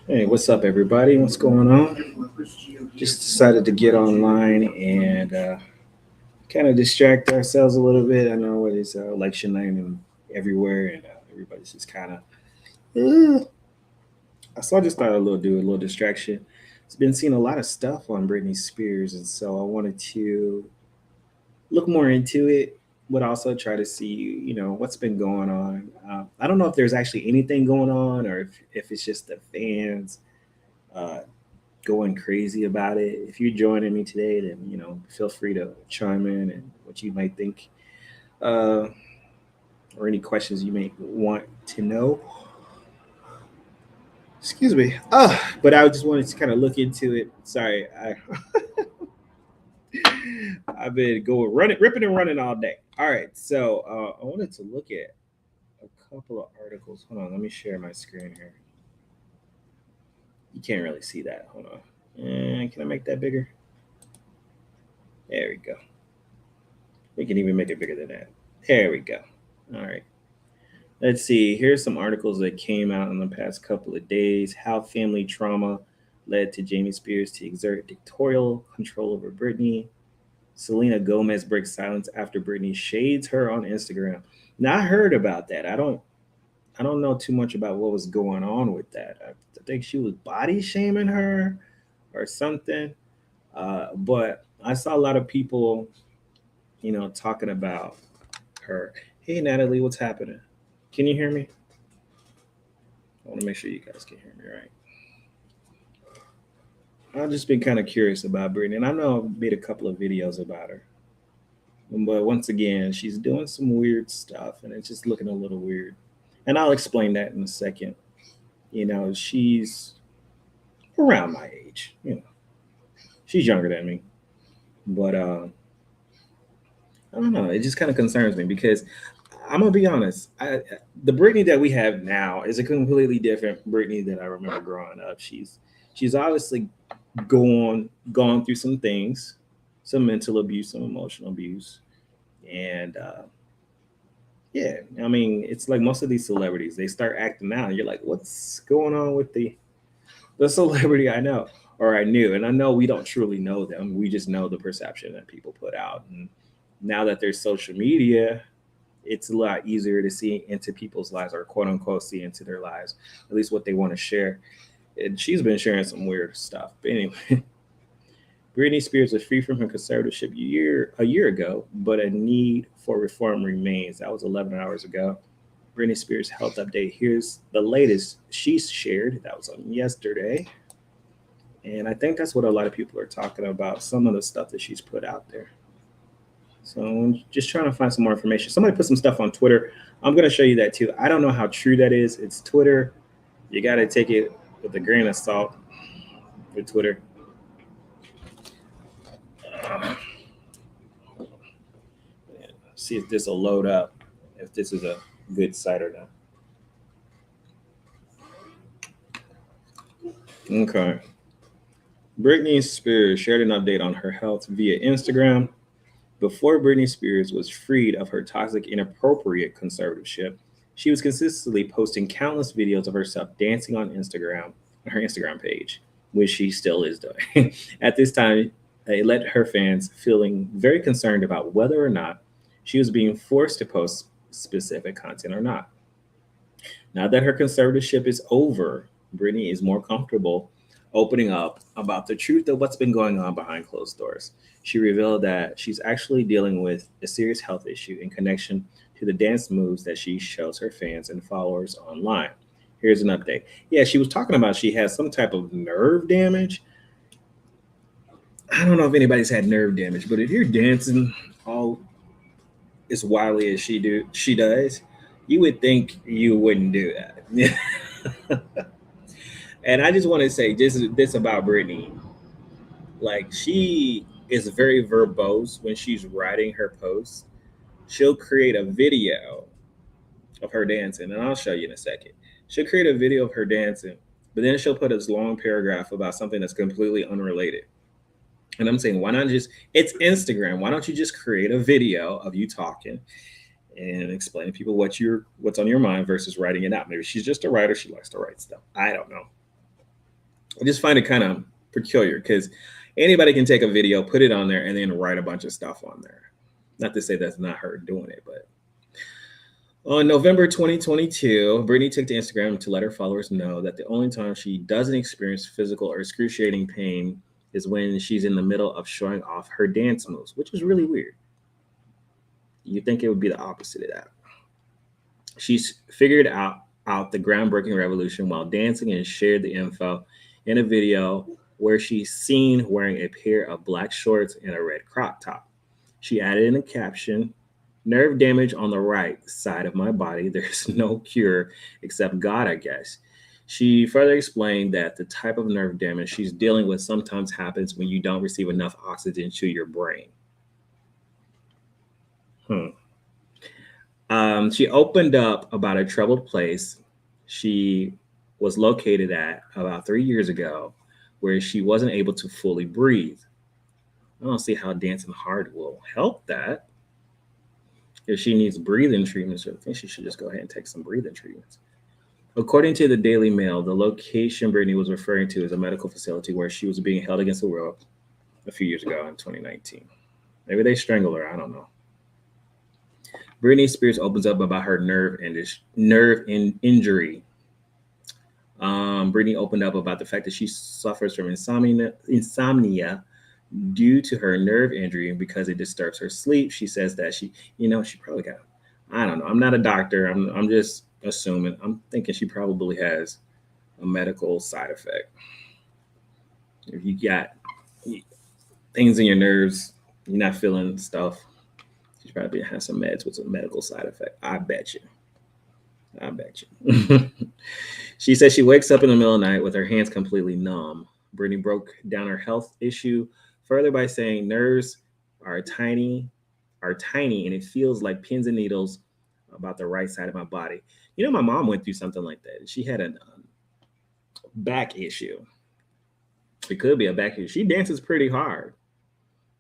Hey, what's up, everybody? What's going on? Just decided to get online and kind of distract ourselves a little bit. I know it is election night and everywhere, and everybody's just kind of. So I just thought do a little distraction. It's been seeing a lot of stuff on Britney Spears, and so I wanted to look more into it, but also try to see, what's been going on. I don't know if there's actually anything going on, or if it's just the fans uh, going crazy about it. If you're joining me today, then feel free to chime in and what you might think, uh, or any questions you may want to know. Excuse me. But I just wanted to kind of look into it. Sorry, I've been going running, ripping and running all day. All right, so I wanted to look at a couple of articles. Hold on, let me share my screen here. You can't really see that. Hold on. Can I make that bigger? There we go. We can even make it bigger than that. There we go. All right. Let's see. Here's some articles that came out in the past couple of days. How family trauma led to Jamie Spears to exert dictatorial control over Britney. Selena Gomez breaks silence after Britney shades her on Instagram. Now I heard about that. I don't know too much about what was going on with that. I think she was body shaming her or something. But I saw a lot of people, talking about her. Hey Natalie, what's happening? Can you hear me? I want to make sure you guys can hear me right. I've just been kind of curious about Britney, and I know I've made a couple of videos about her. But once again, she's doing some weird stuff, and it's just looking a little weird. And I'll explain that in a second. She's around my age. She's younger than me, but I don't know. It just kind of concerns me because I'm gonna be honest. The Britney that we have now is a completely different Britney that I remember growing up. She's obviously gone through some things, some mental abuse, some emotional abuse, and yeah, I mean, it's like most of these celebrities, they start acting out, and you're like, what's going on with the celebrity I know or I knew? And I know we don't truly know them. We just know the perception that people put out. And now that there's social media, it's a lot easier to see into people's lives, or quote unquote see into their lives, at least what they want to share. And she's been sharing some weird stuff. But anyway, Britney Spears was free from her conservatorship a year ago, but a need for reform remains. That was 11 hours ago. Britney Spears health update. Here's the latest she's shared. That was on yesterday. And I think that's what a lot of people are talking about, some of the stuff that she's put out there. So I'm just trying to find some more information. Somebody put some stuff on Twitter. I'm going to show you that too. I don't know how true that is. It's Twitter. You got to take it with a grain of salt with Twitter. See if this will load up, if this is a good site or not. Okay. Britney Spears shared an update on her health via Instagram. Before Britney Spears was freed of her toxic, inappropriate conservatorship, she was consistently posting countless videos of herself dancing on her Instagram page, which she still is doing. At this time, it led her fans feeling very concerned about whether or not she was being forced to post specific content or not. Now that her conservatorship is over, Britney is more comfortable opening up about the truth of what's been going on behind closed doors. She revealed that she's actually dealing with a serious health issue in connection to the dance moves that she shows her fans and followers online. Here's an update. Yeah, she was talking about she has some type of nerve damage. I don't know if anybody's had nerve damage, but if you're dancing all as wildly as she does, you would think you wouldn't do that. And I just want to say this about Britney. Like, she is very verbose when she's writing her posts. She'll create a video of her dancing, and I'll show you in a second. She'll create a video of her dancing, but then she'll put this long paragraph about something that's completely unrelated. And I'm saying, why not just, it's Instagram. Why don't you just create a video of you talking and explain to people what's on your mind versus writing it out? Maybe she's just a writer. She likes to write stuff. I don't know. I just find it kind of peculiar because anybody can take a video, put it on there, and then write a bunch of stuff on there. Not to say that's not her doing it, but on November 2022, Britney took to Instagram to let her followers know that the only time she doesn't experience physical or excruciating pain is when she's in the middle of showing off her dance moves, which is really weird. You'd think it would be the opposite of that. She's figured out the groundbreaking revolution while dancing and shared the info in a video where she's seen wearing a pair of black shorts and a red crop top. She added in a caption, "Nerve damage on the right side of my body. There's no cure except God, I guess." She further explained that the type of nerve damage she's dealing with sometimes happens when you don't receive enough oxygen to your brain. Hmm. She opened up about a troubled place she was located at about 3 years ago, where she wasn't able to fully breathe. I don't see how dancing hard will help that. If she needs breathing treatments, I think she should just go ahead and take some breathing treatments. According to the Daily Mail, the location Brittany was referring to is a medical facility where she was being held against the will a few years ago in 2019. Maybe they strangled her. I don't know. Britney Spears opens up about her injury. Britney opened up about the fact that she suffers from insomnia due to her nerve injury because it disturbs her sleep. She says that she probably got, I don't know. I'm not a doctor. I'm just assuming. I'm thinking she probably has a medical side effect. If you got things in your nerves, you're not feeling stuff, she probably has some meds with some medical side effect. I bet you. I bet you. She says she wakes up in the middle of the night with her hands completely numb. Brittany broke down her health issue further by saying nerves are tiny, and it feels like pins and needles about the right side of my body. You know, my mom went through something like that. She had a back issue. It could be a back issue. She dances pretty hard.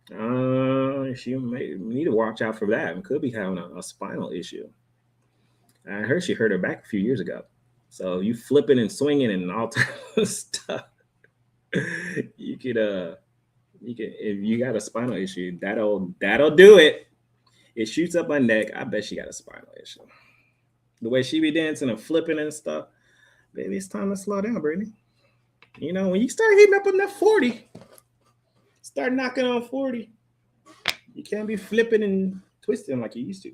She may need to watch out for that. And could be having a spinal issue. I heard she hurt her back a few years ago. So you flipping and swinging and all type of stuff. You could if you got a spinal issue, that'll do it. It shoots up my neck. I bet she got a spinal issue. The way she be dancing and flipping and stuff, baby, it's time to slow down, Brittany. You know, when you start hitting up on that 40, start knocking on 40, you can't be flipping and twisting like you used to.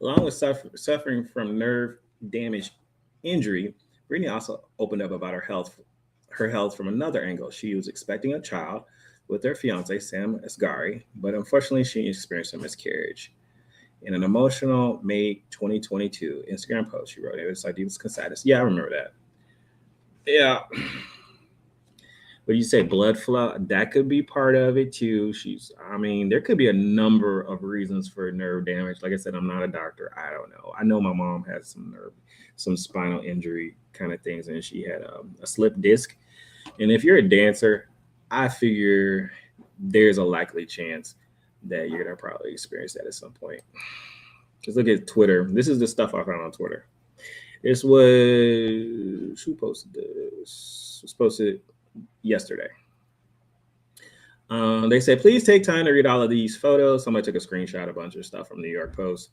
Along with suffering from nerve damage injury, Brittany also opened up about her health from another angle. She was expecting a child with her fiance, Sam Asghari, but unfortunately she experienced a miscarriage. In an emotional May 2022 Instagram post, she wrote, "It was like Divas Consatis." Yeah, I remember that. Yeah. But you say blood flow, that could be part of it too. There could be a number of reasons for nerve damage. Like I said, I'm not a doctor. I don't know. I know my mom had some spinal injury kind of things, and she had a slip disc. And if you're a dancer, I figure there's a likely chance that you're gonna probably experience that at some point. Just look at Twitter. This is the stuff I found on Twitter. This was who posted this? It was posted yesterday. They said, please take time to read all of these photos. Somebody took a screenshot, a bunch of stuff from New York Post.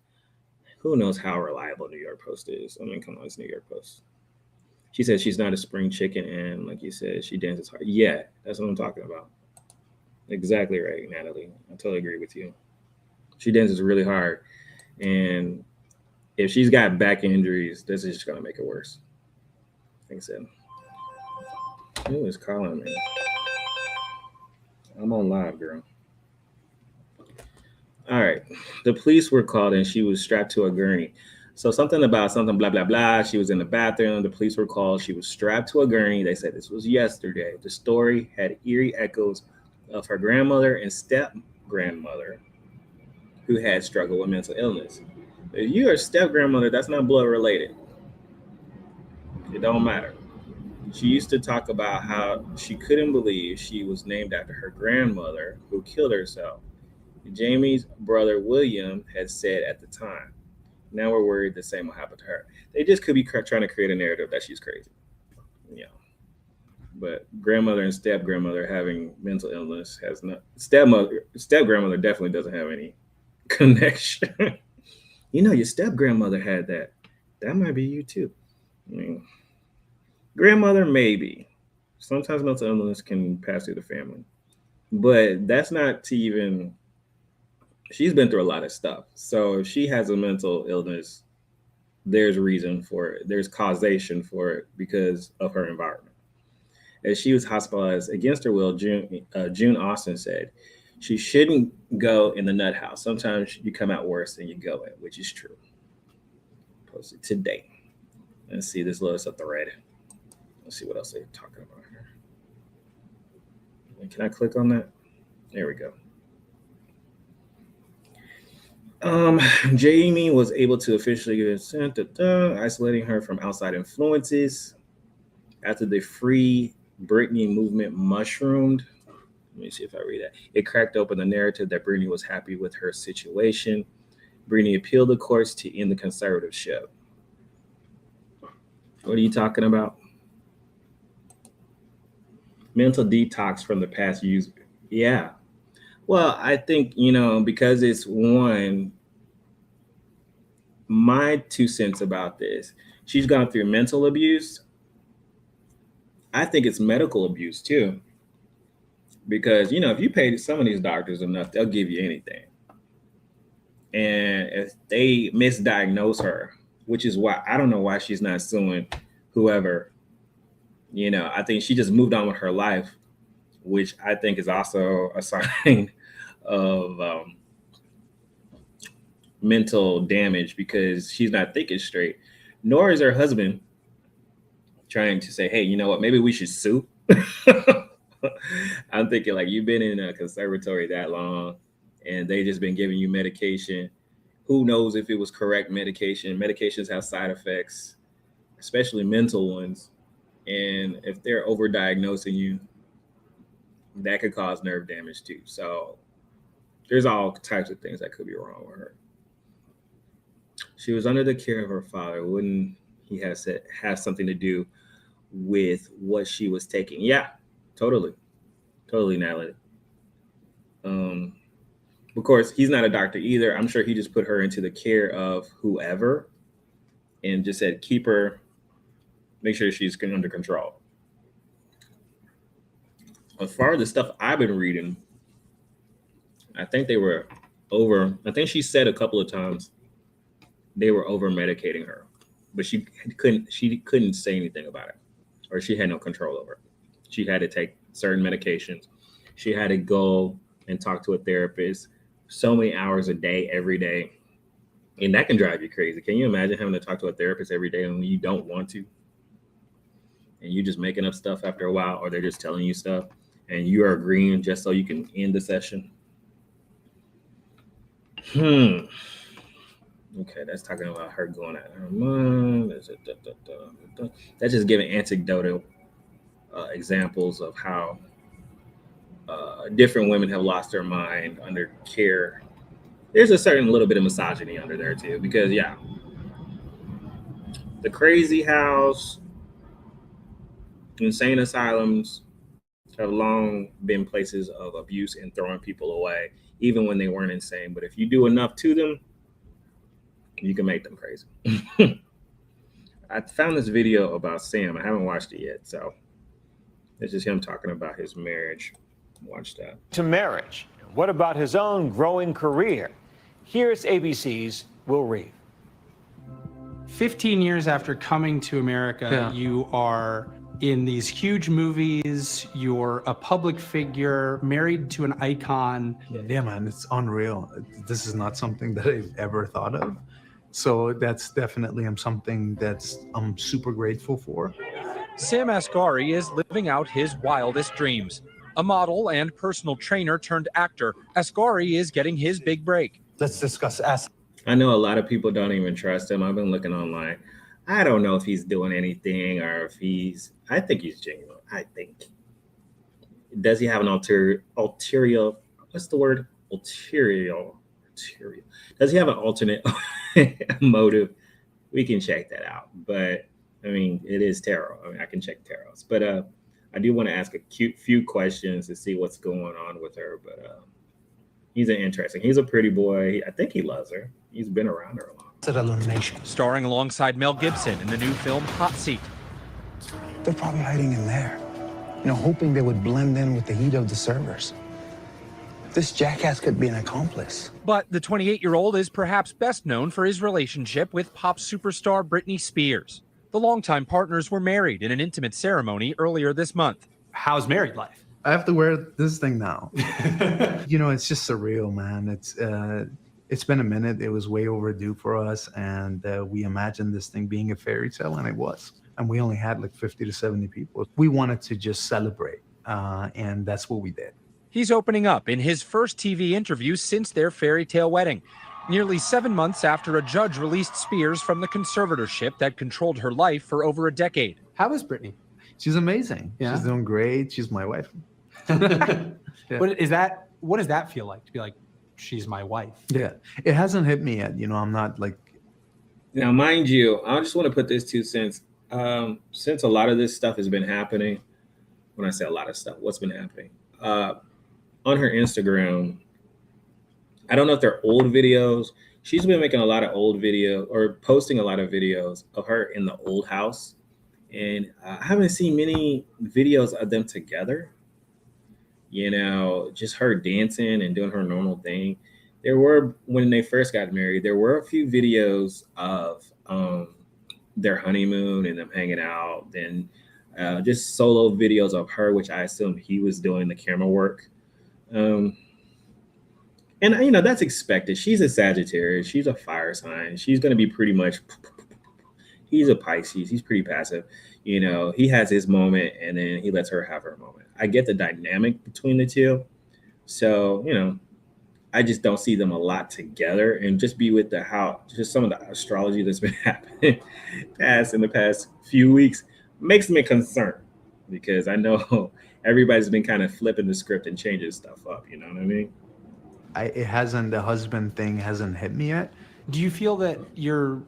Who knows how reliable New York Post is? I mean, come on, it's New York Post. She said she's not a spring chicken, and like you said, she dances hard. Yeah, that's what I'm talking about. Exactly right, Natalie. I totally agree with you. She dances really hard, and if she's got back injuries, this is just gonna make it worse. Like I said. Who is calling me? I'm on live, girl. All right. The police were called and she was strapped to a gurney. So something about something, blah, blah, blah. She was in the bathroom. The police were called. She was strapped to a gurney. They said this was yesterday. The story had eerie echoes of her grandmother and step grandmother who had struggled with mental illness. If you're a step grandmother, that's not blood related. It don't matter. She used to talk about how she couldn't believe she was named after her grandmother who killed herself. Jamie's brother William had said at the time. Now we're worried the same will happen to her. They just could be trying to create a narrative that she's crazy. Yeah. But grandmother and step grandmother having mental illness has not. Step grandmother definitely doesn't have any connection. Your step grandmother had that. That might be you too. I mean, grandmother maybe. Sometimes mental illness can pass through the family, but that's not to even. She's been through a lot of stuff, so if she has a mental illness, there's reason for it. There's causation for it because of her environment. As she was hospitalized against her will, June Austen said she shouldn't go in the nut house. Sometimes you come out worse than you go in, which is true. Posted today. Let's see, this loads up the thread. Let's see what else they're talking about here. Can I click on that? There we go. Jamie was able to officially get consent, isolating her from outside influences after the Free Britney movement mushroomed. Let me see if I read that. It cracked open the narrative that Britney was happy with her situation. Britney appealed the courts to end the conservatorship. What are you talking about? Mental detox from the past use. Yeah. Well, I think, because it's my 2 cents about this. She's gone through mental abuse. I think it's medical abuse too. Because, if you pay some of these doctors enough, they'll give you anything. And if they misdiagnose her, which is why I don't know why she's not suing whoever, I think she just moved on with her life, which I think is also a sign of mental damage because she's not thinking straight, nor is her husband trying to say, hey, you know what, maybe we should sue. I'm thinking like you've been in a conservatory that long and they just been giving you medication. Who knows if it was correct medication? Medications have side effects, especially mental ones. And if they're overdiagnosing you, that could cause nerve damage too. So there's all types of things that could be wrong with her. She was under the care of her father. Wouldn't he have something to do with what she was taking? Yeah, totally, Natalie. Of course, he's not a doctor either. I'm sure he just put her into the care of whoever, and just said keep her, make sure she's under control. As far as the stuff I've been reading, I think they were I think she said a couple of times they were over medicating her, but she couldn't say anything about it, or she had no control over it. She had to take certain medications. She had to go and talk to a therapist so many hours a day, every day. And that can drive you crazy. Can you imagine having to talk to a therapist every day when you don't want to? And you just making up stuff after a while, or they're just telling you stuff and you are agreeing just so you can end the session. Okay, that's talking about her going out of her mind. That's just giving anecdotal examples of how different women have lost their mind under care. There's a certain little bit of misogyny under there too, because yeah, the crazy house, insane asylums have long been places of abuse and throwing people away, even when they weren't insane. But if you do enough to them, you can make them crazy. I found this video about Sam. I haven't watched it yet, so it's just him talking about his marriage. Watch that. To marriage. What about his own growing career? Here's ABC's Will Reeve. 15 years after coming to America, you are in these huge movies, you're a public figure, married to an icon. Yeah, man, it's unreal. This is not something that I've ever thought of. So that's definitely something I'm super grateful for. Sam Asghari is living out his wildest dreams. A model and personal trainer turned actor, Asghari is getting his big break. Let's discuss I know a lot of people don't even trust him. I've been looking online. I don't know if he's doing anything or if I think he's genuine. I think. Does he have an ulterior, what's the word? Ulterior. Does he have an alternate motive? We can check that out. But I mean, it is tarot. I mean, I can check tarots. But I do want to ask a few questions to see what's going on with her. But he's he's a pretty boy. I think he loves her. He's been around her a long time. Starring alongside Mel Gibson in the new film Hot Seat. They're probably hiding in there, hoping they would blend in with the heat of the servers. This jackass could be an accomplice. But the 28-year-old is perhaps best known for his relationship with pop superstar Britney Spears. The longtime partners were married in an intimate ceremony earlier this month. How's married life? I have to wear this thing now. It's just surreal, man. It's been a minute. It was way overdue for us, and we imagined this thing being a fairy tale, and it was. And we only had like 50 to 70 people. We wanted to just celebrate, and that's what we did. He's opening up in his first TV interview since their fairy tale wedding, nearly 7 months after a judge released Spears from the conservatorship that controlled her life for over a decade. How is Britney? She's amazing. Yeah? She's doing great. She's my wife. Yeah. What does that feel like to be like, she's my wife? Yeah, it hasn't hit me yet. I'm not like. Now, mind you, I just want to put this 2 cents. Since a lot of this stuff has been happening, when I say a lot of stuff, what's been happening? On her Instagram, I don't know if they're old videos. She's been making a lot of old video or posting a lot of videos of her in the old house. And I haven't seen many videos of them together. Just her dancing and doing her normal thing. There were, when they first got married, there were a few videos of their honeymoon and them hanging out. Then just solo videos of her, which I assume he was doing the camera work. And that's expected. She's a Sagittarius. She's a fire sign. She's going to be pretty much. He's a Pisces. He's pretty passive. He has his moment and then he lets her have her moment. I get the dynamic between the two. So, I just don't see them a lot together, and just be with just some of the astrology that's been happening in the past few weeks makes me concerned, because I know everybody's been kind of flipping the script and changing stuff up. You know what I mean? The husband thing hasn't hit me yet. Do you feel that you're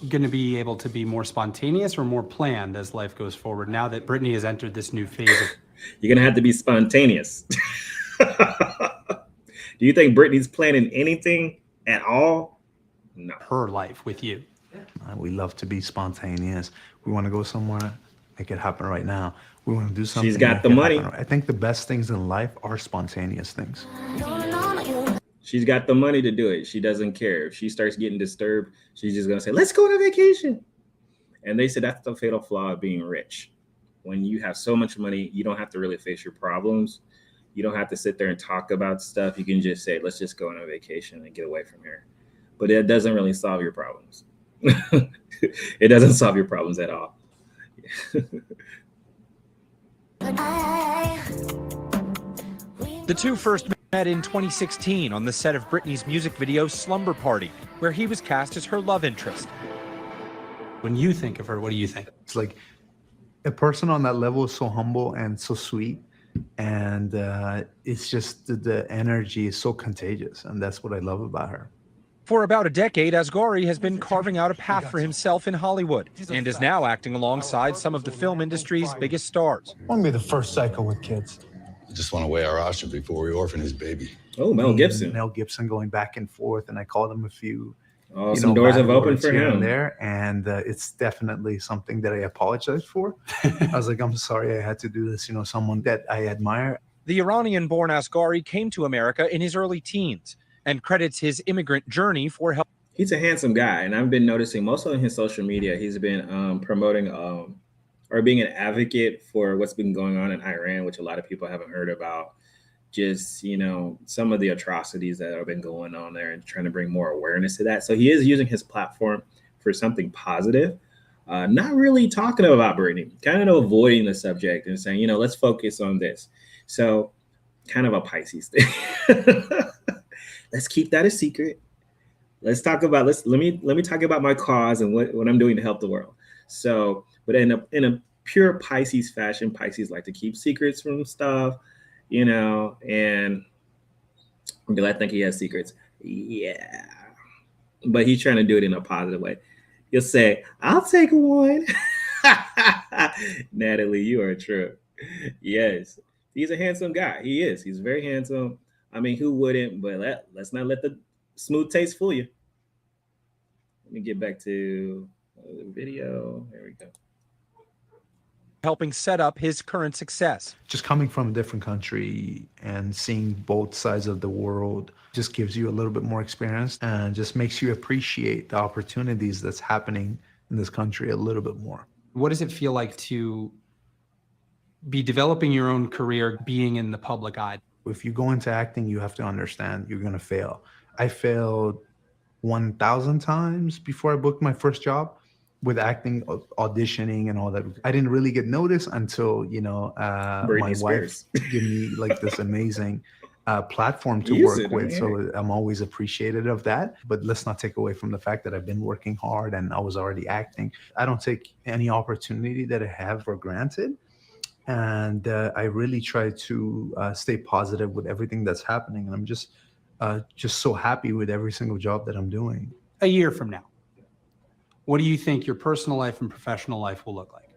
going to be able to be more spontaneous or more planned as life goes forward now that Britney has entered this new phase? You're going to have to be spontaneous. Do you think Britney's planning anything at all? No. Her life with you. We love to be spontaneous. We want to go somewhere, make it happen right now. We want to do something. She's got the money. I think the best things in life are spontaneous things. She's got the money to do it. She doesn't care. If she starts getting disturbed, she's just going to say, let's go on a vacation. And they said that's the fatal flaw of being rich. When you have so much money, you don't have to really face your problems. You don't have to sit there and talk about stuff. You can just say, let's just go on a vacation and get away from here. But it doesn't really solve your problems. It doesn't solve your problems at all. The two first met in 2016 on the set of Britney's music video Slumber Party, where he was cast as her love interest. When you think of her, what do you think? It's like a person on that level is so humble and so sweet. And it's just the energy is so contagious. And that's what I love about her. For about a decade, Asghari has been carving out a path for himself in Hollywood and is now acting alongside some of the film industry's biggest stars. I want to be the first psycho with kids. I just want to weigh our options before we orphan his baby. Oh, Mel Gibson. Mel Gibson going back and forth. And I called him a few. Oh, some doors have opened for him there, and it's definitely something that I apologize for. I was like, I'm sorry I had to do this. Someone that I admire. The Iranian-born Asghari came to America in his early teens and credits his immigrant journey for help. He's a handsome guy, and I've been noticing most of his social media, he's been promoting or being an advocate for what's been going on in Iran, which a lot of people haven't heard about. Just, some of the atrocities that have been going on there and trying to bring more awareness to that. So he is using his platform for something positive, not really talking about Britney, kind of avoiding the subject and saying, let's focus on this. So kind of a Pisces thing. Let's keep that a secret. Let's talk about, let me talk about my cause and what I'm doing to help the world. So, but in a pure Pisces fashion, Pisces like to keep secrets from stuff, and do I think he has secrets? Yeah. But he's trying to do it in a positive way. He'll say, I'll take one. Natalie, you are true. Yes. He's a handsome guy. He is. He's very handsome. I mean, who wouldn't? But let's not let the smooth taste fool you. Let me get back to the video. There we go. Helping set up his current success. Just coming from a different country and seeing both sides of the world just gives you a little bit more experience and just makes you appreciate the opportunities that's happening in this country a little bit more. What does it feel like to be developing your own career, being in the public eye? If you go into acting, you have to understand you're going to fail. I failed 1,000 times before I booked my first job with acting, auditioning and all that. I didn't really get noticed until, my Spears. wife gave me like this amazing platform to work with. So I'm always appreciative of that. But let's not take away from the fact that I've been working hard and I was already acting. I don't take any opportunity that I have for granted. And I really try to stay positive with everything that's happening. And I'm just so happy with every single job that I'm doing. A year from now, what do you think your personal life and professional life will look like?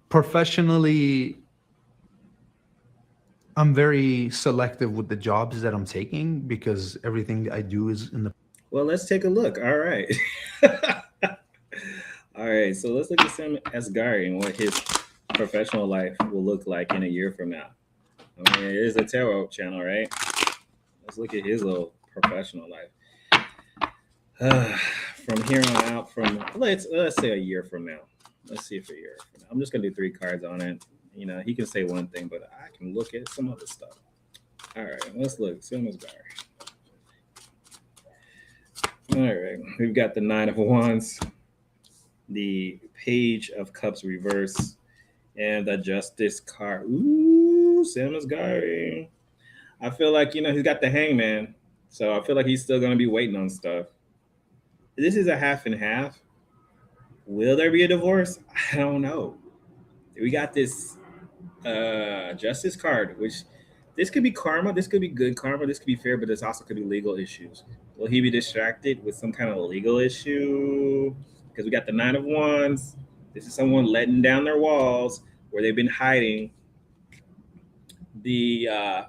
Professionally, I'm very selective with the jobs that I'm taking because everything I do is in the... Well, let's take a look. All right. All right. So let's look at Sam Asghari and what his professional life will look like in a year from now. I mean, it is a tarot channel, right? Let's look at his little professional life. From here on out, let's say a year from now. Let's see if a year from now. I'm just gonna do 3 cards on it. He can say one thing, but I can look at some other stuff. All right, let's look. Sam Asghari. All right, we've got the 9 of Wands, the Page of Cups reverse, and the Justice card. Ooh, Sam Asghari. I feel like, he's got the Hangman. So I feel like he's still going to be waiting on stuff. This is a half and half. Will there be a divorce? I don't know. We got this Justice card, which this could be karma. This could be good karma. This could be fair, but this also could be legal issues. Will he be distracted with some kind of legal issue? Because we got the 9 of Wands. This is someone letting down their walls where they've been hiding. The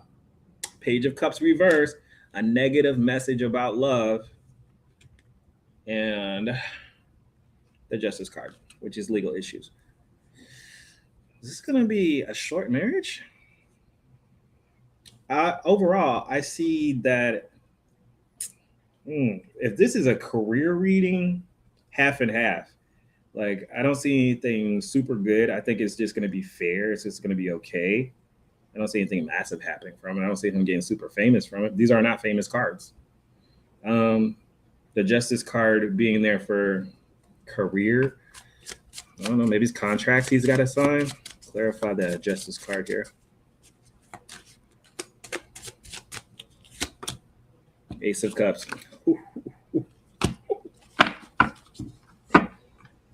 Page of Cups reverse, a negative message about love, and the Justice card, which is legal issues. Is this going to be a short marriage? Overall, I see that if this is a career reading, half and half. Like, I don't see anything super good. I think it's just going to be fair. It's just going to be okay. I don't see anything massive happening from it. I don't see him getting super famous from it. These are not famous cards. The Justice card being there for career. I don't know. Maybe it's contracts he's got to sign. Clarify the Justice card here. Ace of Cups.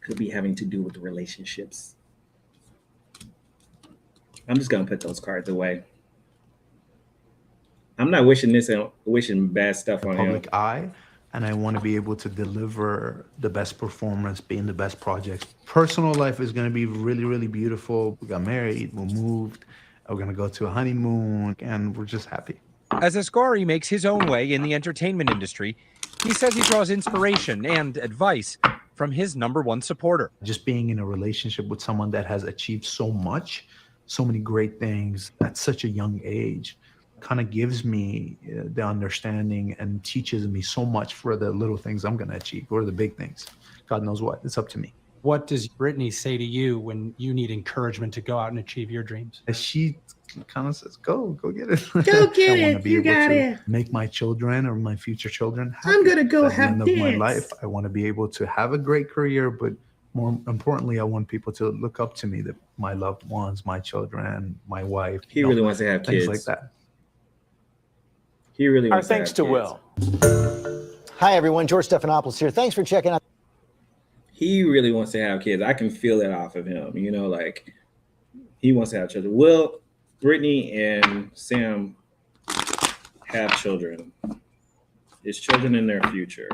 Could be having to do with the relationships. I'm just gonna put those cards away. I'm not wishing this and wishing bad stuff on him. Public eye, and I want to be able to deliver the best performance, be in the best projects. Personal life is going to be really, really beautiful. We got married, we moved, we're going to go to a honeymoon, and we're just happy. As Asghari makes his own way in the entertainment industry, he says he draws inspiration and advice from his #1 supporter. Just being in a relationship with someone that has achieved so much, so many great things at such a young age, kind of gives me the understanding and teaches me so much for the little things I'm going to achieve or the big things. God knows what. It's up to me. What does Britney say to you when you need encouragement to go out and achieve your dreams? She kind of says, go get it. Go get I want it. to be You able got to it. make my children or my future children happy. I'm going to go At the have end of my dance. life, I want to be able to have a great career, but more importantly, I want people to look up to me, that my loved ones, my children, my wife. He really wants to have things kids. like that. He really Our wants thanks to to have kids. Will. Hi, everyone. George Stephanopoulos here. Thanks for checking out. he really wants to have kids. I can feel it off of him. You know, like he wants to have children. Will Brittany and Sam have children? Is children in their future?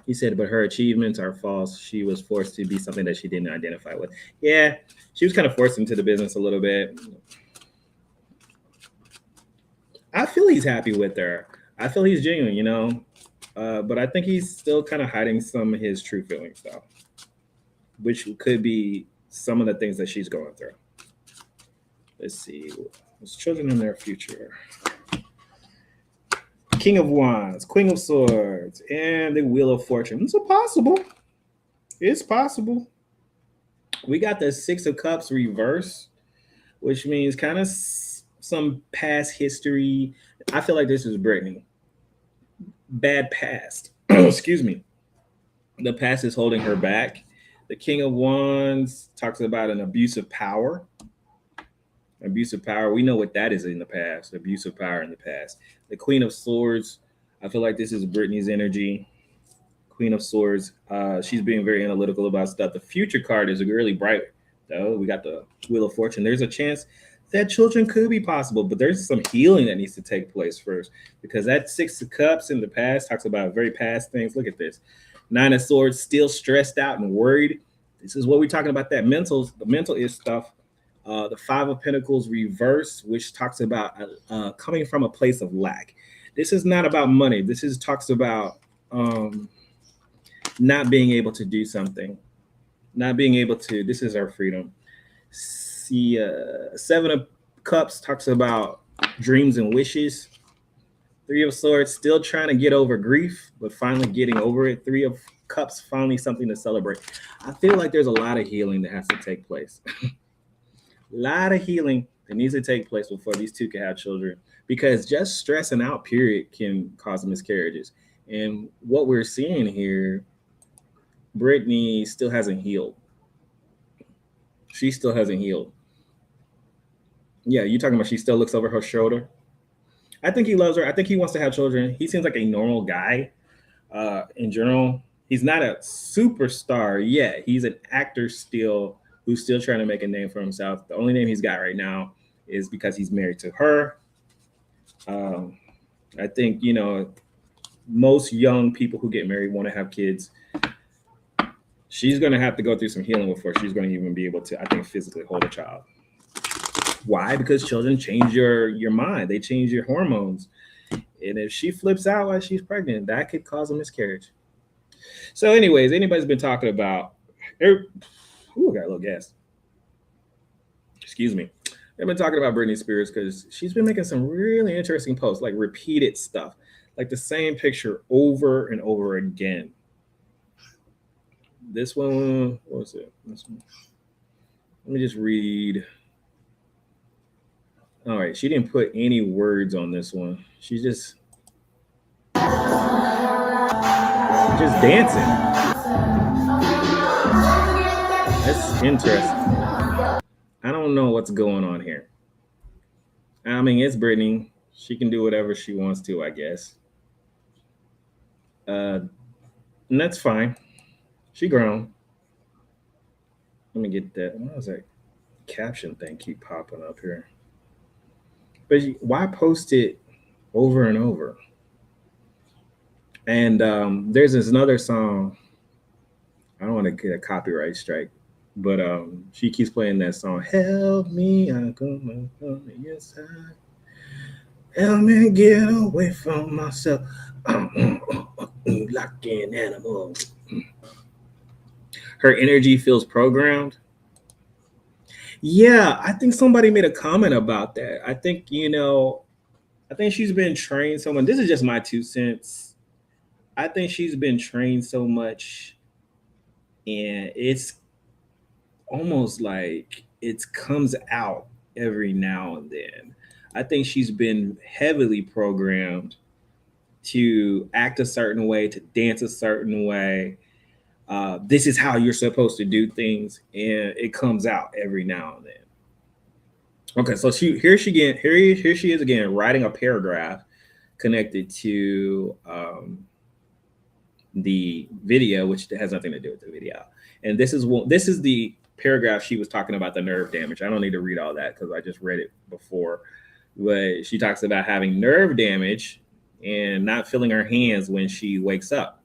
He said, but her achievements are false. She was forced to be something that she didn't identify with. Yeah, she was kind of forced into the business a little bit. I feel he's happy with her. I feel he's genuine, you know. But I think he's still kind of hiding some of his true feelings, though, which could be some of the things that she's going through. Let's see. There's children in their future. King of Wands, Queen of Swords, and the Wheel of Fortune. It's possible. It's possible. We got the Six of Cups reverse, which means kind of some past history. I feel like this is Britney. Bad past. Excuse me. The past is holding her back. The King of Wands talks about an abuse of power. Abuse of power. We know what that is in the past. Abuse of power in the past. The Queen of Swords. I feel like this is Britney's energy. Queen of Swords. She's being very analytical about stuff. The future card is really bright, though. We got the Wheel of Fortune. There's a chance that children could be possible, but there's some healing that needs to take place first, because that Six of Cups in the past talks about very past things. Look at this. Nine of Swords, still stressed out and worried. This is what we're talking about, the mental is stuff. The Five of Pentacles reverse, which talks about coming from a place of lack. This is not about money. This is talks about not being able to do something, not being able to. This is our freedom. See, Seven of Cups talks about dreams and wishes. Three of Swords, still trying to get over grief, but finally getting over it. Three of Cups, finally something to celebrate. I feel like there's a lot of healing that has to take place. A lot of healing that needs to take place before these two can have children, because just stressing out, period, can cause miscarriages. And what we're seeing here, Britney still hasn't healed. She still hasn't healed. Yeah, you talking about she still looks over her shoulder? I think he loves her. I think he wants to have children. He seems like a normal guy in general. He's not a superstar yet. He's an actor still who's still trying to make a name for himself. The only name he's got right now is because he's married to her. I think, you know, most young people who get married want to have kids. She's going to have to go through some healing before she's going to even be able to, I think, physically hold a child. Why? Because children change your mind. They change your hormones. And if she flips out while she's pregnant, that could cause a miscarriage. So anyways, anybody's been talking about, got a little gas. Excuse me. They've been talking about Britney Spears because she's been making some really interesting posts, like repeated stuff, like the same picture over and over again. This one, what was it? This one. Let me just read. All right, she didn't put any words on this one. She's just dancing. That's interesting. I don't know what's going on here. I mean, it's Britney. She can do whatever she wants to, I guess. And that's fine. She grown. Let me get that. What was that caption thing keep popping up here? But why post it over and over? And there's this another song. I don't want to get a copyright strike, but she keeps playing that song. Help me, I come on the inside. Help me get away from myself. Like an animal. Her energy feels programmed. Yeah, I think somebody made a comment about that. I think, I think she's been trained so much. This is just my 2 cents. I think she's been trained so much, and it's almost like it comes out every now and then. I think she's been heavily programmed to act a certain way, to dance a certain way. This is how you're supposed to do things, and it comes out every now and then. Okay, so here she is again, writing a paragraph connected to the video, which has nothing to do with the video. And this is the paragraph she was talking about the nerve damage. I don't need to read all that because I just read it before. But she talks about having nerve damage and not feeling her hands when she wakes up.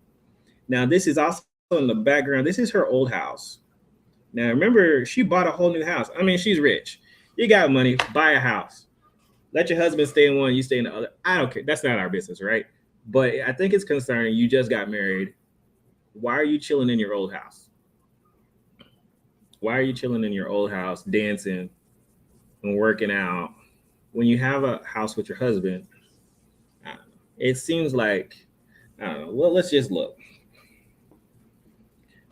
Now, this is also in the background. This is her old house. Now, remember, she bought a whole new house. I mean, she's rich. You got money, buy a house. Let your husband stay in one, you stay in the other. I don't care. That's not our business, right? But I think it's concerning. You just got married. Why are you chilling in your old house? Why are you chilling in your old house, dancing and working out when you have a house with your husband? It seems like, I don't know. Well, let's just look.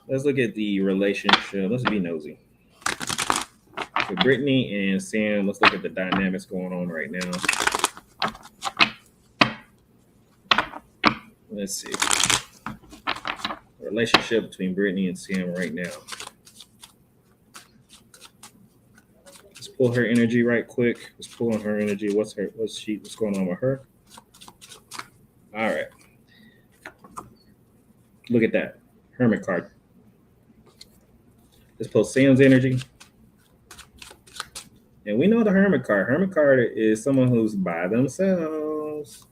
Let's look at the relationship. Let's be nosy. So Britney and Sam, let's look at the dynamics going on right now. Let's see. The relationship between Britney and Sam right now. Let's pull her energy right quick. Let's pull on her energy. What's going on with her? All right. Look at that. Hermit card. Let's pull Sam's energy. And we know the Hermit card. Hermit card is someone who's by themselves.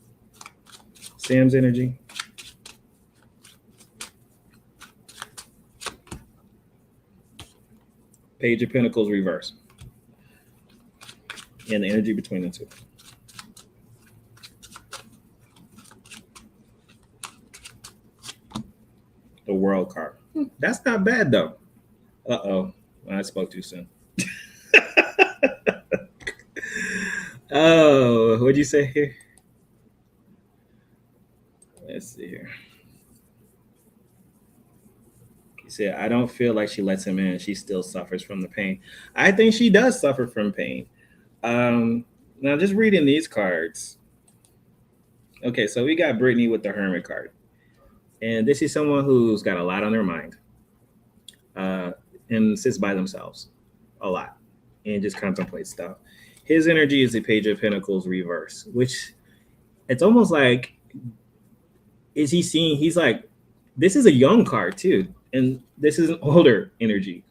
Sam's energy. Page of Pentacles reverse. And the energy between the two. The World card. That's not bad though. Uh-oh. I spoke too soon. Oh, what'd you say here? Let's see here. He said, I don't feel like she lets him in. She still suffers from the pain. I think she does suffer from pain. Now, just reading these cards. Okay, so we got Britney with the Hermit card. And this is someone who's got a lot on their mind. And sits by themselves a lot. And just contemplates stuff. His energy is the Page of Pentacles reverse, which it's almost like, is he seeing, he's like, this is a young card too. And this is an older energy.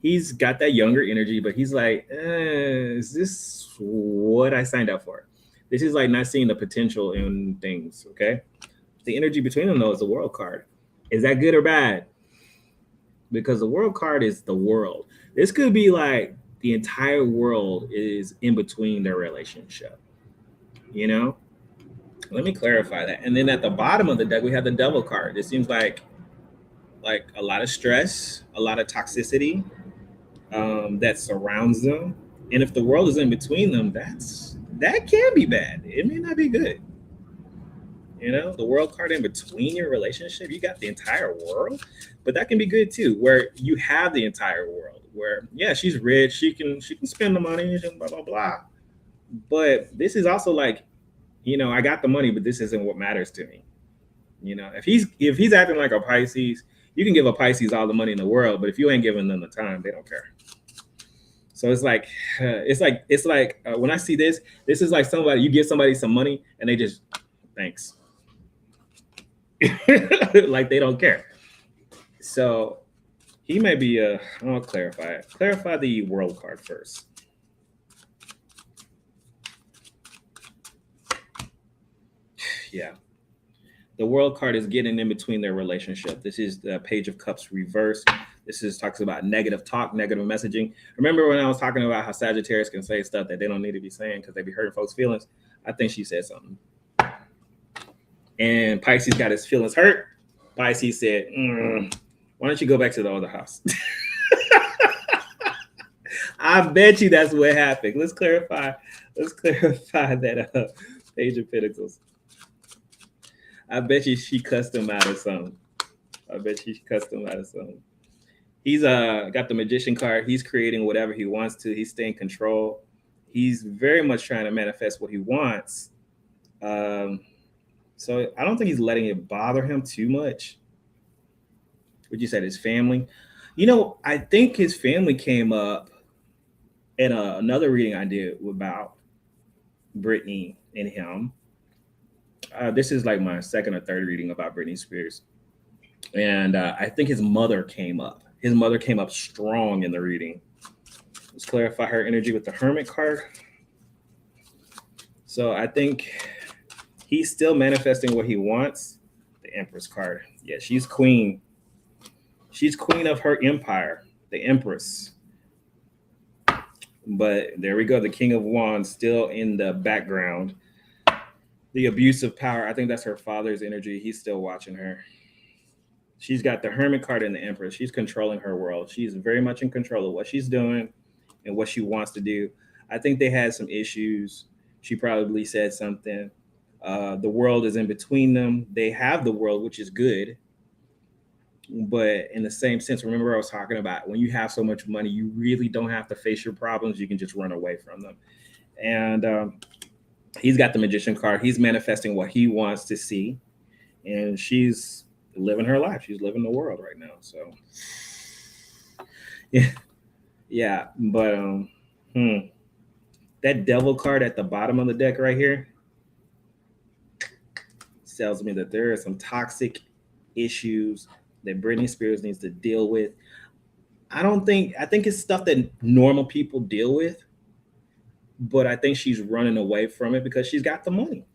He's got that younger energy, but he's like, is this what I signed up for? This is like not seeing the potential in things, okay? The energy between them though is the World card. Is that good or bad? Because the World card is the world. This could be like, the entire world is in between their relationship, you know? Let me clarify that. And then at the bottom of the deck, we have the Devil card. It seems like a lot of stress, a lot of toxicity that surrounds them. And if the world is in between them, that can be bad. It may not be good. You know, the World card in between your relationship, you got the entire world, but that can be good too, where you have the entire world. Where, yeah, she's rich, she can spend the money, blah, blah, blah. But this is also like, you know, I got the money, but this isn't what matters to me. You know, if he's acting like a Pisces, you can give a Pisces all the money in the world, but if you ain't giving them the time, they don't care. So it's like when I see this is like you give somebody some money and they just, thanks. Like they don't care. So he may be I'll clarify it. Clarify the World card first. Yeah. The World card is getting in between their relationship. This is the Page of Cups reverse. This talks about negative talk, negative messaging. Remember when I was talking about how Sagittarius can say stuff that they don't need to be saying because they be hurting folks' feelings? I think she said something. And Pisces got his feelings hurt. Pisces said, why don't you go back to the other house? I bet you that's what happened. Let's clarify that Page of Pentacles. I bet you she cussed him out of something. He's got the Magician card. He's creating whatever he wants to. He's staying in control. He's very much trying to manifest what he wants. So I don't think he's letting it bother him too much. What you said, his family. You know, I think his family came up in another reading I did about Britney and him. This is like my second or third reading about Britney Spears. And I think his mother came up. His mother came up strong in the reading. Let's clarify her energy with the Hermit card. So I think he's still manifesting what he wants. The Empress card. Yeah, she's queen. She's queen of her empire, the Empress. But there we go. The King of Wands still in the background. The abuse of power. I think that's her father's energy. He's still watching her. She's got the Hermit card and the Empress. She's controlling her world. She's very much in control of what she's doing and what she wants to do. I think they had some issues. She probably said something. The world is in between them. They have the world, which is good. But in the same sense, remember I was talking about when you have so much money, you really don't have to face your problems. You can just run away from them. And he's got the Magician card. He's manifesting what he wants to see. And she's living her life. She's living the world right now. So, yeah. But that Devil card at the bottom of the deck right here tells me that there are some toxic issues that Britney Spears needs to deal with. I think it's stuff that normal people deal with, but I think she's running away from it because she's got the money.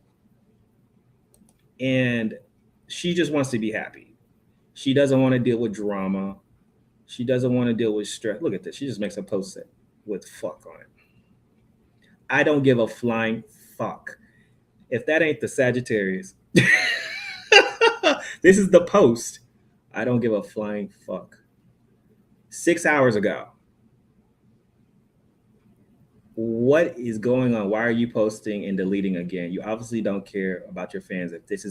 And she just wants to be happy. She doesn't want to deal with drama. She doesn't want to deal with stress. Look at this. She just makes a post-it with fuck on it. I don't give a flying fuck. If that ain't the Sagittarius, this is the post. I don't give a flying fuck. 6 hours ago. What is going on? Why are you posting and deleting again? You obviously don't care about your fans. If this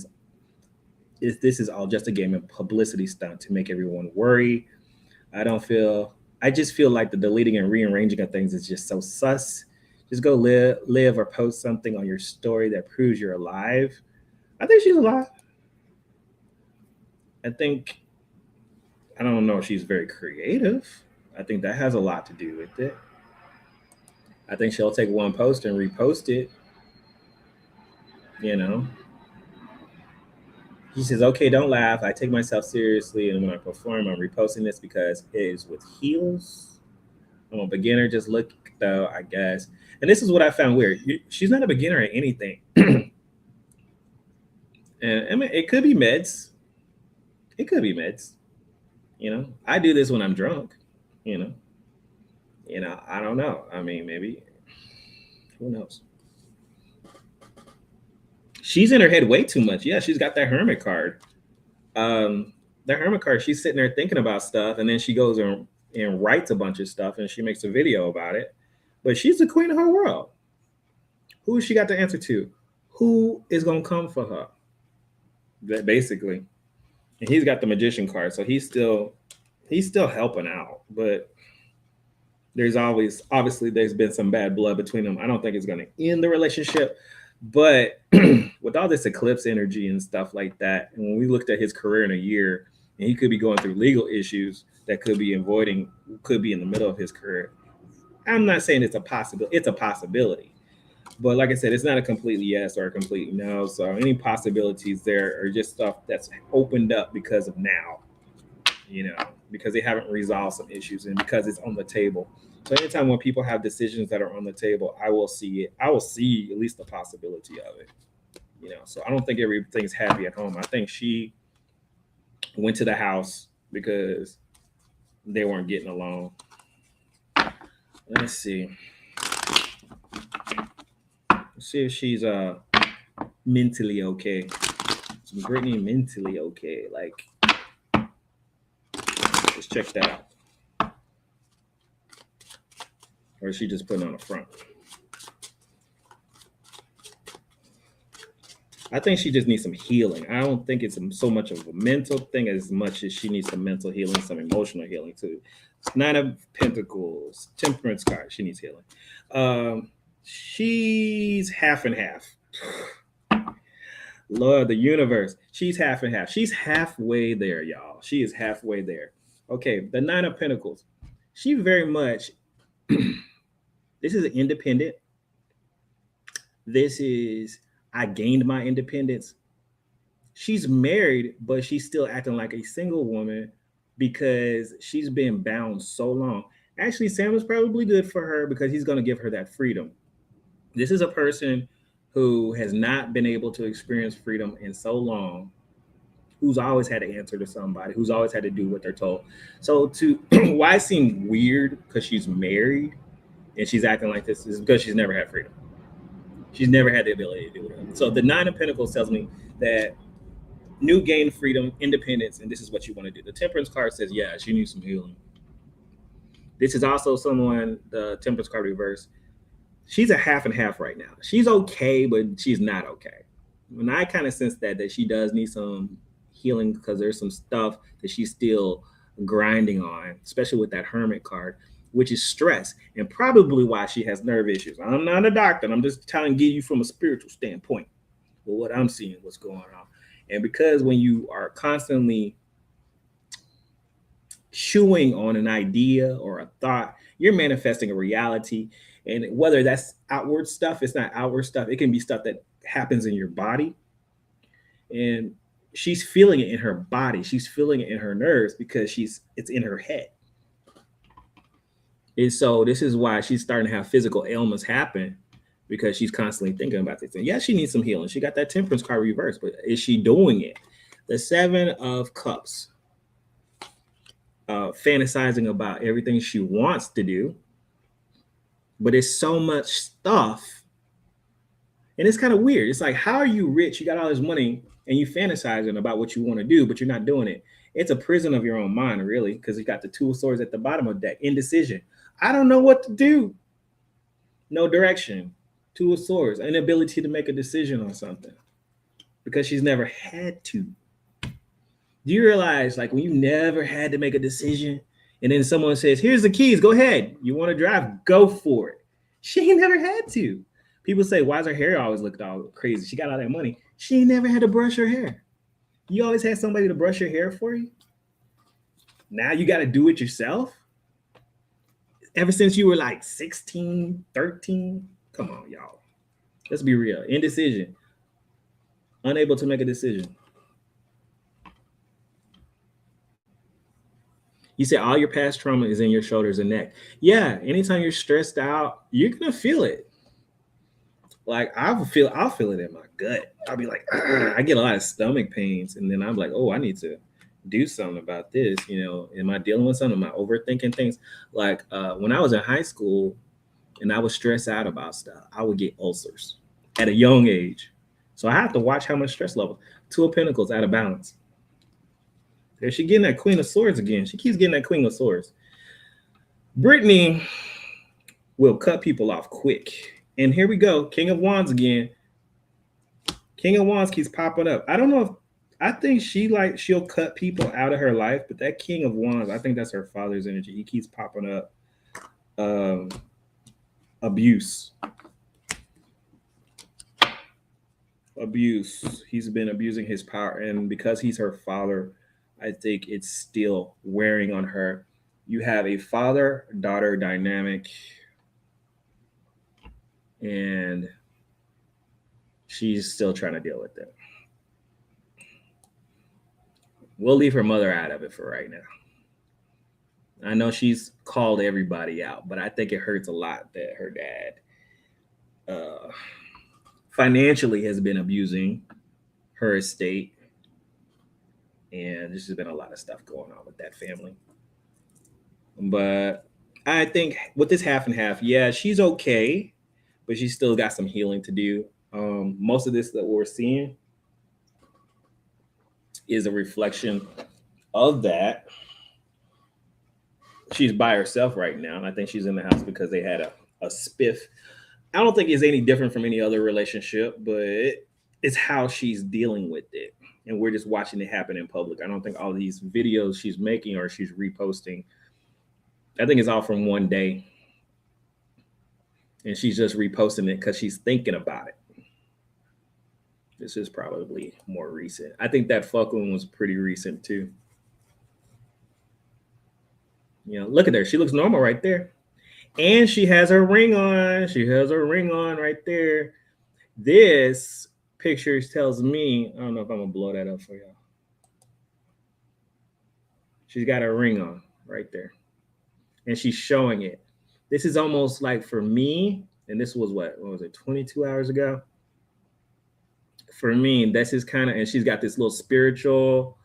is all just a game and publicity stunt to make everyone worry. I just feel like the deleting and rearranging of things is just so sus. Just go live or post something on your story that proves you're alive. I think she's alive. I don't know if she's very creative. I think that has a lot to do with it. I think she'll take one post and repost it. She says, okay, don't laugh. I take myself seriously. And when I perform, I'm reposting this because it is with heels. I'm a beginner. Just look, though, I guess. And this is what I found weird. She's not a beginner at anything. And I mean, it could be meds. It could be meds. I do this when I'm drunk. I don't know. I mean, maybe. Who knows? She's in her head way too much. Yeah, she's got that Hermit card. The Hermit card, she's sitting there thinking about stuff, and then she goes and writes a bunch of stuff, and she makes a video about it. But she's the queen of her world. Who has she got to answer to? Who is going to come for her? Basically. And he's got the Magician card, so he's still helping out. But there's obviously there's been some bad blood between them. I don't think it's going to end the relationship. But with all this eclipse energy and stuff like that, and when we looked at his career in a year, and he could be going through legal issues that could be in the middle of his career. I'm not saying it's a possibility. It's a possibility. But like I said, it's not a completely yes or a complete no. So any possibilities there are just stuff that's opened up because of now, because they haven't resolved some issues and because it's on the table. So anytime when people have decisions that are on the table, I will see it. I will see at least the possibility of it. So I don't think everything's happy at home. I think she went to the house because they weren't getting along. Let's see. Let's see if she's mentally okay. Is Britney mentally okay? Like, let's check that out. Or is she just putting on a front? I think she just needs some healing. I don't think it's so much of a mental thing as much as she needs some mental healing, some emotional healing too. It's Nine of Pentacles, Temperance card. She needs healing. She's half and half. Lord, the universe. She's half and half. She's halfway there, y'all. She is halfway there. Okay, the Nine of Pentacles. She very much, this is an independent. This is, I gained my independence. she's married, but she's still acting like a single woman because she's been bound so long. Actually, Sam is probably good for her because he's going to give her that freedom. This is a person who has not been able to experience freedom in so long, who's always had to answer to somebody, who's always had to do what they're told. So to why it seemed weird because she's married and she's acting like this is because she's never had freedom. She's never had the ability to do it. So the Nine of Pentacles tells me that New gained freedom, independence, and this is what you want to do. The Temperance card says, yeah, she needs some healing. This is also someone, the Temperance card reverse. She's a half and half right now. She's okay, but she's not okay. And I kind of sense that she does need some healing because there's some stuff that she's still grinding on, especially with that Hermit card, which is stress, and probably why she has nerve issues. I'm not a doctor. I'm just trying to give you from a spiritual standpoint, but what I'm seeing, what's going on. And because when you are constantly chewing on an idea or a thought, you're manifesting a reality. And whether that's outward stuff, it's not outward stuff. It can be stuff that happens in your body. And she's feeling it in her body. She's feeling it in her nerves because it's in her head. And so this is why she's starting to have physical ailments happen, because she's constantly thinking about this. And yes, she needs some healing. She got that Temperance card reversed, but is she doing it? The Seven of Cups, fantasizing about everything she wants to do, but it's so much stuff. And it's kind of weird. It's like, how are you rich? You got all this money and you fantasizing about what you want to do, but you're not doing it. It's a prison of your own mind, really, because you got the Two of Swords at the bottom of that. Indecision. I don't know what to do. No direction. Two of Swords, inability to make a decision on something because she's never had to. Do you realize, like, when you never had to make a decision and then someone says, here's the keys, go ahead. You want to drive? Go for it. She ain't never had to. People say, why does her hair always look all crazy? She got all that money. She ain't never had to brush her hair. You always had somebody to brush your hair for you. Now you got to do it yourself. Ever since you were like 16, 13, come on, y'all. Let's be real. Indecision. Unable to make a decision. You say all your past trauma is in your shoulders and neck. Yeah, anytime you're stressed out, you're going to feel it. Like I'll feel it in my gut. I'll be like, I get a lot of stomach pains. And then I'm like, oh, I need to do something about this. You know, am I dealing with something? Am I overthinking things? Like when I was in high school and I was stressed out about stuff, I would get ulcers at a young age. So I have to watch how much stress level. Two of Pentacles out of balance. There she getting that Queen of Swords again. She keeps getting that Queen of Swords. Britney will cut people off quick. And here we go. King of Wands again. King of Wands keeps popping up. I don't know if, I think she'll cut people out of her life, but that King of Wands, I think that's her father's energy. He keeps popping up. Abuse. He's been abusing his power. And because he's her father, I think it's still wearing on her. You have a father-daughter dynamic. And she's still trying to deal with it. We'll leave her mother out of it for right now. I know she's called everybody out, but I think it hurts a lot that her dad financially has been abusing her estate. And there's just been a lot of stuff going on with that family. But I think with this half and half, yeah, she's okay, but she's still got some healing to do. Most of this that we're seeing is a reflection of that. She's by herself right now, and I think she's in the house because they had a spiff. I don't think it's any different from any other relationship, but it's how she's dealing with it. And we're just watching it happen in public. I don't think all these videos she's making or she's reposting, I think it's all from one day. And she's just reposting it because she's thinking about it. This is probably more recent. I think that fuck one was pretty recent too. You know, look at her. She looks normal right there. And she has her ring on. She has her ring on right there. This pictures tells me, I don't know if I'm gonna blow that up for y'all. She's got a ring on right there, and she's showing it. This is almost like for me, and this was what was it, 22 hours ago? For me, this is kind of, and she's got this little spiritual,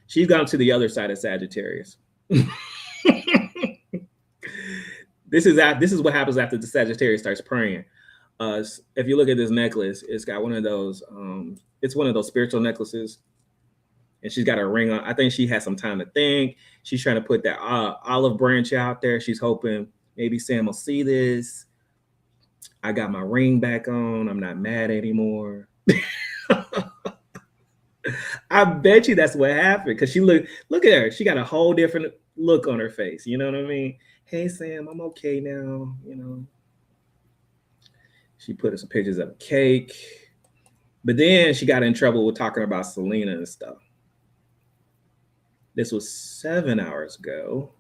she's gone to the other side of Sagittarius. This is what happens after the Sagittarius starts praying. If you look at this necklace, it's got one of those, it's one of those spiritual necklaces. And she's got a ring on. I think she has some time to think. She's trying to put that olive branch out there. She's hoping maybe Sam will see this. I got my ring back on. I'm not mad anymore. I bet you that's what happened, because she look at her. She got a whole different look on her face. You know what I mean? Hey, Sam, I'm okay now. You know. She put some pictures of a cake. But then she got in trouble with talking about Selena and stuff. This was 7 hours ago.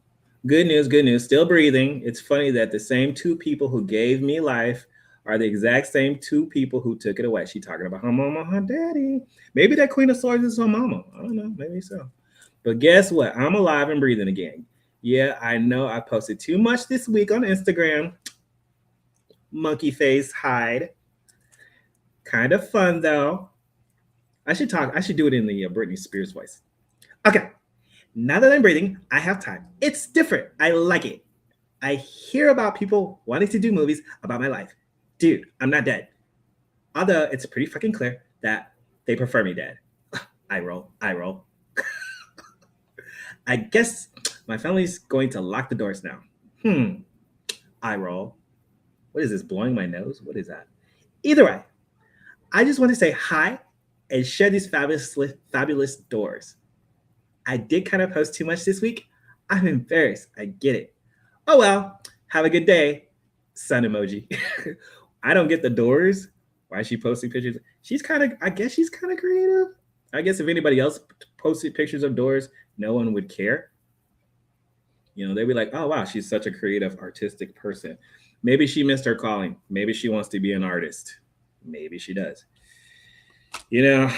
Good news, still breathing. It's funny that the same two people who gave me life are the exact same two people who took it away. She talking about her mama, her daddy. Maybe that Queen of Swords is her mama. I don't know, maybe so. But guess what? I'm alive and breathing again. Yeah, I know I posted too much this week on Instagram. Monkey face hide. Kind of fun though. I should do it in the Britney Spears voice. Okay. Now that I'm breathing, I have time. It's different. I like it. I hear about people wanting to do movies about my life. Dude, I'm not dead. Although it's pretty fucking clear that they prefer me dead. I roll. I guess my family's going to lock the doors now. I roll. What is this, blowing my nose? What is that? Either way, I just want to say hi and share these fabulous doors. I did kind of post too much this week. I'm embarrassed. I get it. Oh well, have a good day. Sun emoji. I don't get the doors. Why is she posting pictures? I guess she's kind of creative. I guess if anybody else posted pictures of doors, no one would care. You know, they'd be like, oh wow, she's such a creative, artistic person. Maybe she missed her calling. Maybe she wants to be an artist. Maybe she does. You know,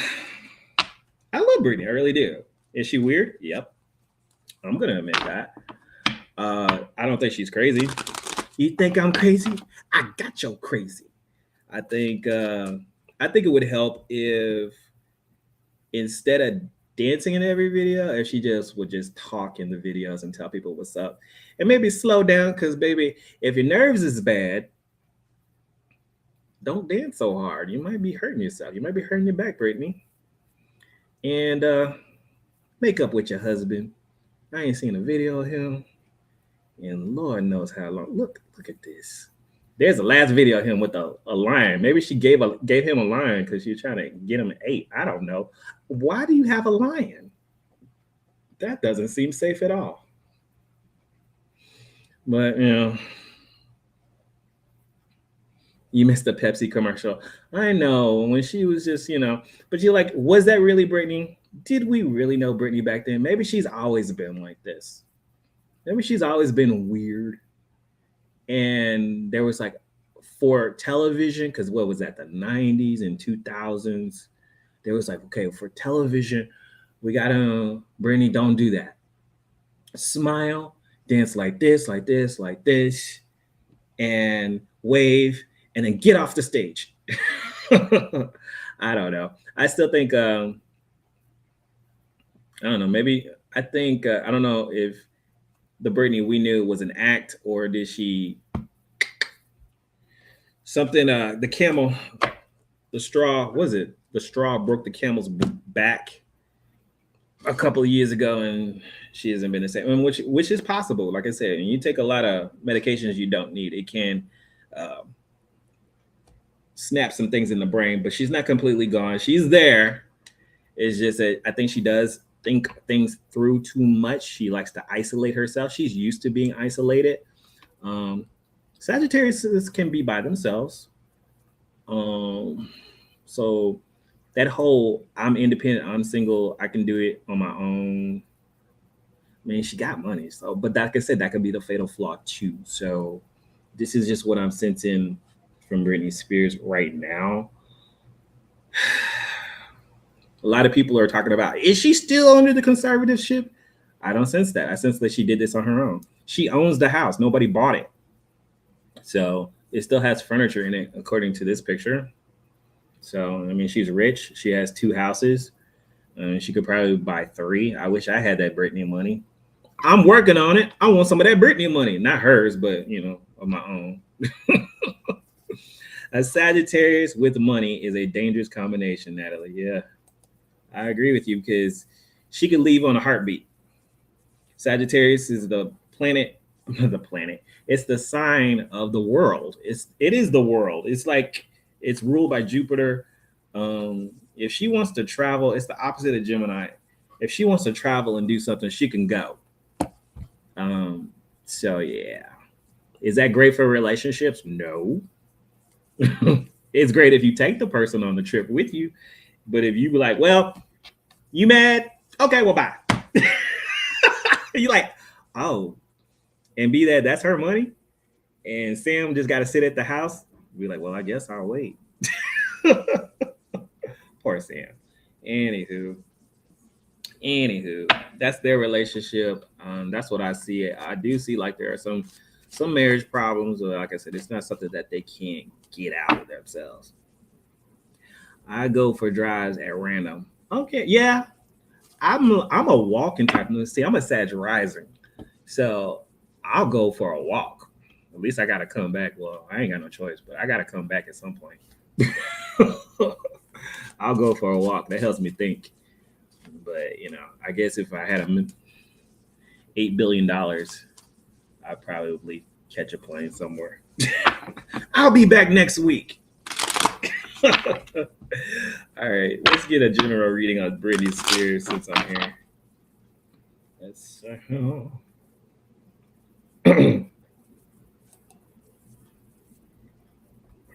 I love Britney. I really do. Is she weird? Yep. I'm going to admit that. I don't think she's crazy. You think I'm crazy? I got you crazy. I think it would help if instead of dancing in every video, if she would just talk in the videos and tell people what's up. And maybe slow down, because baby, if your nerves is bad, don't dance so hard. You might be hurting yourself. You might be hurting your back, Britney. And make up with your husband. I ain't seen a video of him and Lord knows how long. Look at this. There's the last video of him with a lion. Maybe she gave him a lion because she's trying to get him ate. I don't know. Why do you have a lion? That doesn't seem safe at all. But, you know, you missed the Pepsi commercial. I know, when she was just, you know, but you're like, was that really Britney? Did we really know Britney back then? Maybe she's always been like this. Maybe she's always been weird. And there was like, for television, because what was that, the 90s and 2000s? There was like, okay, for television, we got to, Britney, don't do that. Smile, dance like this, like this, like this, and wave, and then get off the stage. I don't know. I still think, I don't know, maybe, I think, I don't know if the Britney we knew was an act, or did she, something, the camel, the straw, was it? The straw broke the camel's back a couple of years ago, and she hasn't been the same. I mean, which is possible. Like I said, and you take a lot of medications you don't need, it can snap some things in the brain. But she's not completely gone. She's there. It's just that I think she does think things through too much. She likes to isolate herself. She's used to being isolated. Sagittarius can be by themselves. So that whole I'm independent, I'm single, I can do it on my own. I mean, she got money. So, but like I said, that could be the fatal flaw too. So this is just what I'm sensing from Britney Spears right now. A lot of people are talking about, is she still under the conservatorship? I don't sense that. I sense that she did this on her own. She owns the house. Nobody bought it. So it still has furniture in it, according to this picture. So, I mean, she's rich. She has 2 houses. She could probably buy 3. I wish I had that Britney money. I'm working on it. I want some of that Britney money. Not hers, but, you know, of my own. A Sagittarius with money is a dangerous combination, Natalie. Yeah, I agree with you because she could leave on a heartbeat. Sagittarius is the planet, the planet. It's the sign of the world. It is the world. It's like it's ruled by Jupiter. If she wants to travel, it's the opposite of Gemini. If she wants to travel and do something, she can go. So yeah. Is that great for relationships? No. It's great if you take the person on the trip with you. But if you be like, well, you mad? Okay, well, bye. You're like, oh, and be that's her money. And Sam just got to sit at the house. Be like, well, I guess I'll wait. Poor Sam. Anywho, that's their relationship. That's what I see. I do see like there are some marriage problems. Or like I said, it's not something that they can't get out of themselves. I go for drives at random. Okay, yeah. I'm a walking type of see. I'm a Sag rising, so I'll go for a walk. At least I gotta come back. Well, I ain't got no choice, but I gotta come back at some point. I'll go for a walk. That helps me think. But you know, I guess if I had $8 billion, I'd probably catch a plane somewhere. I'll be back next week. All right, let's get a general reading on Britney Spears since I'm here. Let's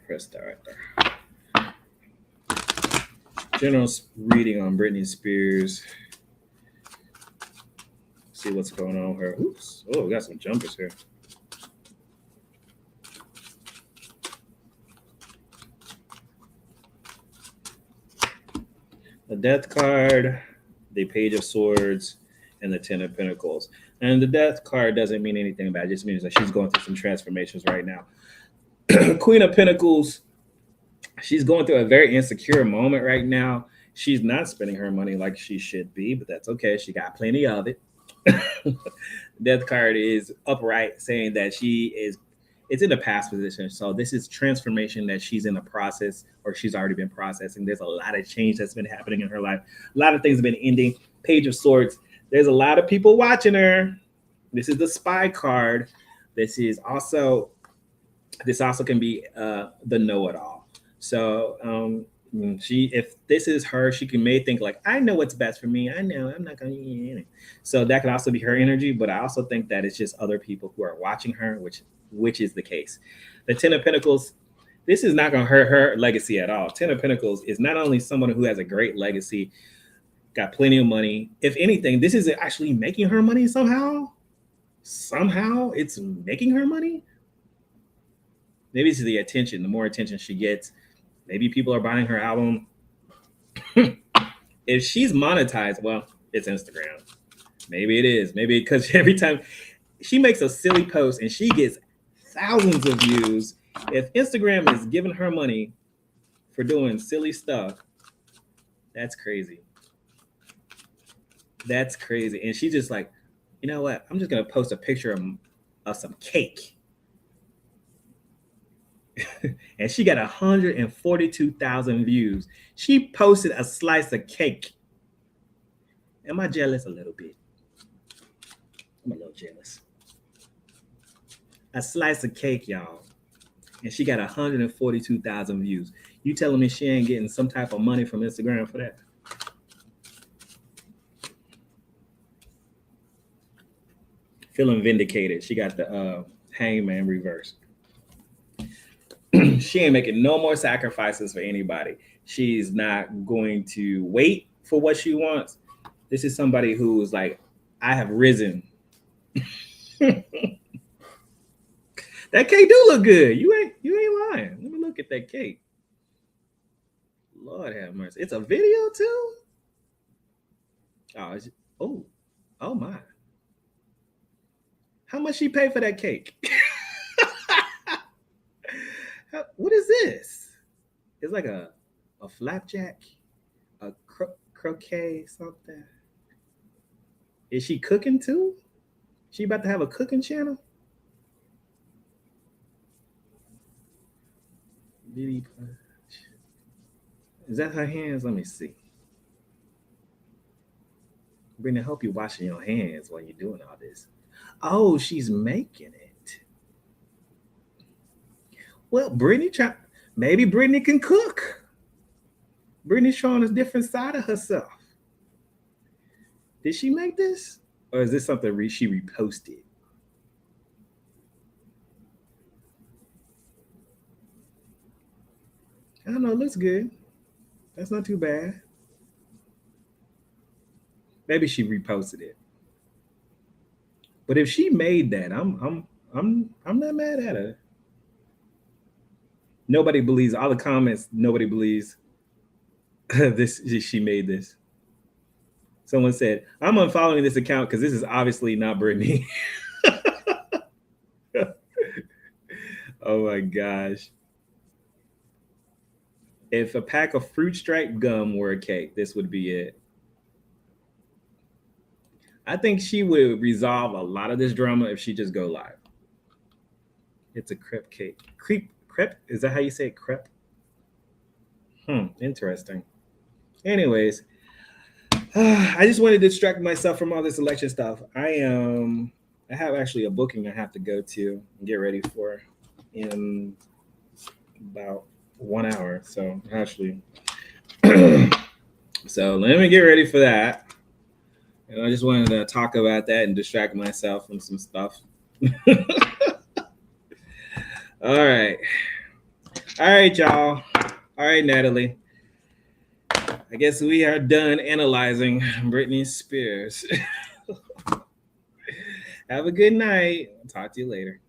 press that right there. General reading on Britney Spears. See what's going on with her. Oops. Oh, we got some jumpers here. The Death card, the Page of Swords, and the Ten of Pentacles. And the Death card doesn't mean anything bad. It just means that she's going through some transformations right now. Queen of Pentacles, she's going through a very insecure moment right now. She's not spending her money like she should be, but that's okay. She got plenty of it. Death card is upright, saying that it's in a past position. So this is transformation that she's in the process, or she's already been processing. There's a lot of change that's been happening in her life. A lot of things have been ending. Page of Swords. There's a lot of people watching her. This is the spy card. This also can be the know-it-all. So if this is her, she may think like, I know what's best for me. I know I'm not going to. So that could also be her energy. But I also think that it's just other people who are watching her, which is the case. The Ten of Pentacles, this is not going to hurt her legacy at all. Ten of Pentacles is not only someone who has a great legacy, got plenty of money. If anything, this is actually making her money somehow. Somehow it's making her money. Maybe it's the attention. The more attention she gets, maybe people are buying her album. If she's monetized, well, it's Instagram. Maybe it is. Maybe because every time she makes a silly post and she gets thousands of views, if Instagram is giving her money for doing silly stuff, that's crazy. That's crazy. And she's just like, you know what? I'm just going to post a picture of some cake. And she got 142,000 views. She posted a slice of cake. Am I jealous? A little bit. I'm a little jealous. A slice of cake, y'all. And she got 142,000 views. You telling me she ain't getting some type of money from Instagram for that? Feeling vindicated. She got the hangman reverse. She ain't making no more sacrifices for anybody. She's not going to wait for what she wants. This is somebody who's like, I have risen. That cake do look good. You ain't lying. Let me look at that cake. Lord have mercy. It's a video too? Oh, oh my. How much she pay for that cake? What is this? It's like a flapjack, a croquet, something. Is she cooking too? She about to have a cooking channel? Beauty punch. Is that her hands? Let me see. Brittany, I hope you're washing your hands while you're doing all this. Oh, she's making it. Well, maybe Brittany can cook. Brittany's showing a different side of herself. Did she make this? Or is this something she reposted? I don't know. It looks good. That's not too bad. Maybe she reposted it. But if she made that, I'm not mad at her. Nobody believes all the comments. Nobody believes this. She made this. Someone said, "I'm unfollowing this account because this is obviously not Britney." Oh my gosh! If a pack of fruit stripe gum were a cake, this would be it. I think she would resolve a lot of this drama if she just go live. It's a crepe cake. Crepe? Is that how you say it? Crepe? Interesting. Anyways, I just wanted to distract myself from all this election stuff. I have actually a booking I have to go to and get ready for in about 1 hour. So actually, so let me get ready for that. And I just wanted to talk about that and distract myself from some stuff. All right, y'all. All right, Natalie. I guess we are done analyzing Britney Spears. Have a good night. I'll talk to you later.